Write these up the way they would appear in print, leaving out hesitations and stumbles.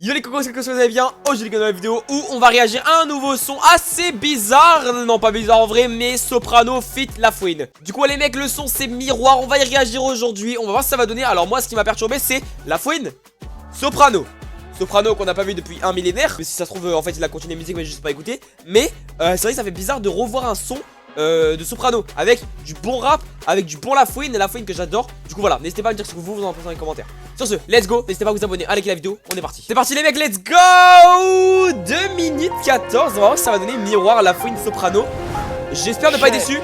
Yo les cocos, c'est que vous allez bien. Aujourd'hui dans la vidéo où on va réagir à un nouveau son assez bizarre. Non pas bizarre en vrai, mais Soprano feat. Lafouine. Du coup les mecs, le son c'est Miroir. On va y réagir aujourd'hui, on va voir ce que ça va donner. Alors moi ce qui m'a perturbé c'est Lafouine, Soprano qu'on n'a pas vu depuis un millénaire. Mais si ça se trouve en fait il a continué la musique mais j'ai juste pas écouté. Mais c'est vrai que ça fait bizarre de revoir un son de Soprano avec du bon rap, avec du bon Lafouine, et Lafouine que j'adore. Du coup voilà, n'hésitez pas à me dire ce que vous en pensez dans les commentaires. Sur ce, let's go, n'hésitez pas à vous abonner, à liker la vidéo, on est parti. C'est parti les mecs, let's go. 2 minutes 14, on va voir ce que ça va donner. Miroir, Lafouine, Soprano. J'espère ne pas être déçu.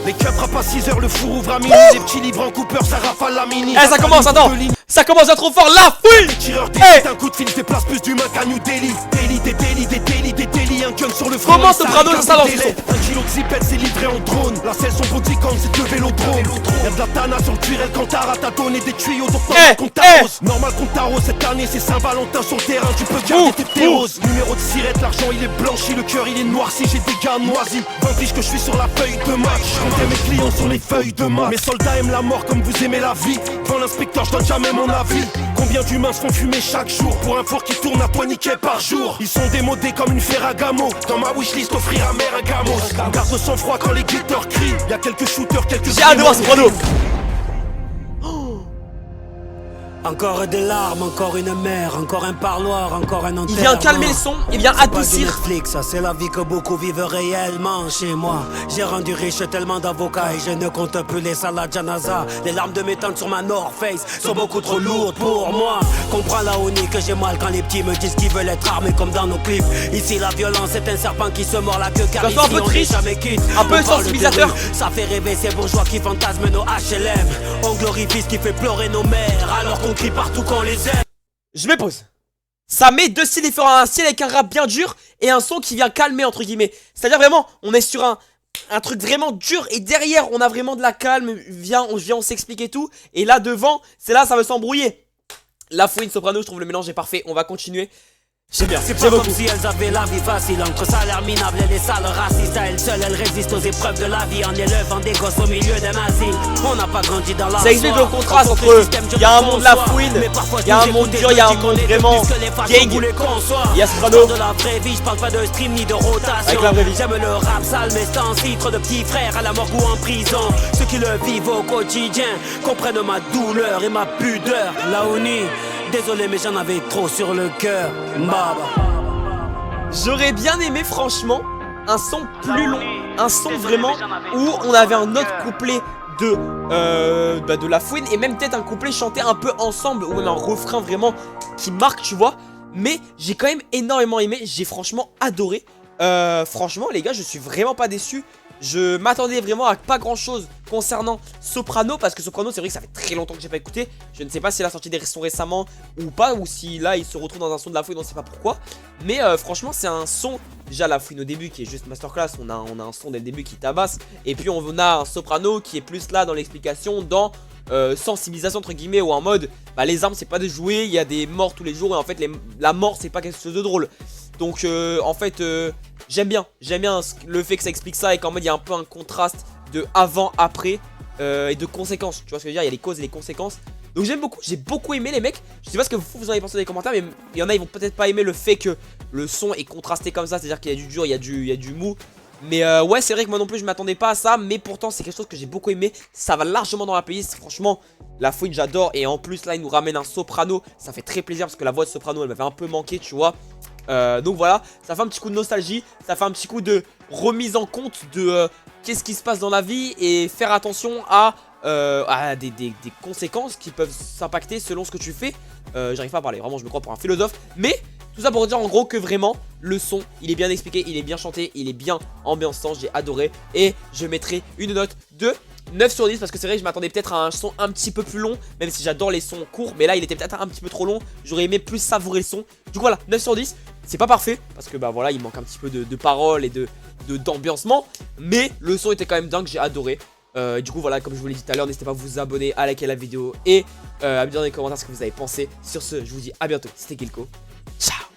Les cups rap à 6h, le four ouvre à minuit. Les petits livres en coupeur, ça rafale la mini. Eh ça commence, attends. Ça commence à trop fort, Lafouine. Tireur d'élite, un coup de fil, je déplace plus d'humains qu'à New Delhi. Des délits, un gun sur le front. Comment Soprano ça lance le son? 1 kilo de zipette, c'est livré en drone. La selle son body comme c'est de vélodrome. Y'a de la tana sur le turel quand t'as donné des tuyaux. Donc qu'on t'arrose. Normal qu'on t'arrose cette année, c'est Saint-Valentin sur le terrain. Tu peux garder tes théoses. Numéro de sirette, l'argent il est blanchi, le cœur il est noirci. J'ai des gars moisis. 20 piges que je suis sur la feuille de match. Je comptais mes clients sur les feuilles de match. Mes soldats aiment la mort comme vous aimez la vie. Devant l'inspecteur, je donne jamais mon avis. Combien d'humains se font fumer chaque jour pour un four qui tourne à toi niquer par jour. Ils sont démodés comme une Ferragamo. Dans ma wishlist offrir à mère un gamos. On garde le sang-froid quand les guetteurs crient. Y'a quelques shooters, quelques... J'ai hâte de voir Soprano. Encore des larmes, encore une mer, encore un parloir, encore un enterrement. Il vient calmer le son, il vient adoucir. Netflix, ça c'est la vie que beaucoup vivent réellement chez moi. J'ai rendu riche tellement d'avocats et je ne compte plus les salades janaza. Les larmes de mes tantes sur ma North Face sont beaucoup trop lourdes pour moi. Comprends la Oni que j'ai mal quand les petits me disent qu'ils veulent être armés comme dans nos clips. Ici la violence est un serpent qui se mord la queue car ici un peu on triste, n'est jamais quitte. un peu sensibilisateur. Ça fait rêver ces bourgeois qui fantasment nos HLM. On glorifie ce qui fait pleurer nos mères alors qu'on crie partout qu'on les aime. Je me pose. Ça met deux styles différents, un style avec un rap bien dur et un son qui vient calmer entre guillemets. C'est-à-dire vraiment, on est sur un truc vraiment dur et derrière on a vraiment de la calme, on s'explique et tout. Et là devant, c'est là ça veut s'embrouiller. Lafouine, Soprano, je trouve le mélange est parfait, on va continuer. J'aime bien, c'est pas comme si elles avaient la vie facile. Entre salaires minables et les salles racistes. À elles seules, elles résistent aux épreuves de la vie en élevant des gosses au milieu d'un asile. On n'a pas grandi dans la... Ça explique le contraste entre il y a un monde Lafouine, il y a un monde dur, il y a un monde vraiment gang. Il y a Soprano de la vraie vie, je parle pas de stream ni de rotation. J'aime le rap sale mais sans titre de petits frères à la mort ou en prison. Ceux qui le vivent au quotidien comprennent ma douleur et ma pudeur. La Oni, désolé mais j'en avais trop sur le cœur. J'aurais bien aimé franchement un son plus long, un son vraiment où on avait un autre couplet de Lafouine et même peut-être un couplet chanté un peu ensemble ou même un refrain vraiment qui marque tu vois. Mais j'ai quand même énormément aimé, j'ai franchement adoré. Franchement les gars je suis vraiment pas déçu. Je m'attendais vraiment à pas grand chose concernant Soprano parce que Soprano c'est vrai que ça fait très longtemps que j'ai pas écouté. Je ne sais pas s'il a sorti des sons récemment ou pas, ou si là il se retrouve dans un son de Lafouine, on ne sait pas pourquoi. Mais franchement c'est un son, déjà Lafouine au début qui est juste masterclass, on a un son dès le début qui tabasse. Et puis on a un Soprano qui est plus là dans l'explication, dans sensibilisation entre guillemets, ou en mode bah les armes c'est pas de jouer, il y a des morts tous les jours et en fait la mort c'est pas quelque chose de drôle. Donc en fait j'aime bien le fait que ça explique ça et qu'en mode il y a un peu un contraste de avant, après et de conséquences. Tu vois ce que je veux dire, il y a les causes et les conséquences. Donc j'aime beaucoup, j'ai beaucoup aimé les mecs. Je sais pas ce que vous en avez pensé dans les commentaires, mais il y en a ils vont peut-être pas aimer le fait que le son est contrasté comme ça. C'est-à-dire qu'il y a du dur, il y a du mou. Mais ouais c'est vrai que moi non plus je m'attendais pas à ça. Mais pourtant c'est quelque chose que j'ai beaucoup aimé. Ça va largement dans la playlist. Franchement Lafouine j'adore. Et en plus là il nous ramène un Soprano. Ça fait très plaisir parce que la voix de Soprano elle m'avait un peu manqué tu vois. Donc voilà, ça fait un petit coup de nostalgie, ça fait un petit coup de remise en compte de qu'est-ce qui se passe dans la vie et faire attention à des conséquences qui peuvent s'impacter selon ce que tu fais. J'arrive pas à parler, vraiment je me crois pour un philosophe. Mais tout ça pour dire en gros que vraiment le son il est bien expliqué, il est bien chanté, il est bien ambiançant, j'ai adoré. Et je mettrai une note de 9 sur 10 parce que c'est vrai que je m'attendais peut-être à un son un petit peu plus long. Même si j'adore les sons courts, mais là il était peut-être un petit peu trop long. J'aurais aimé plus savourer le son. Du coup voilà, 9 sur 10. C'est pas parfait parce que bah voilà il manque un petit peu de paroles et d'ambiancement. Mais le son était quand même dingue, j'ai adoré. Du coup voilà, comme je vous l'ai dit tout à l'heure, n'hésitez pas à vous abonner, à liker la vidéo et à me dire dans les commentaires ce que vous avez pensé. Sur ce, je vous dis à bientôt, c'était Kilko. Ciao.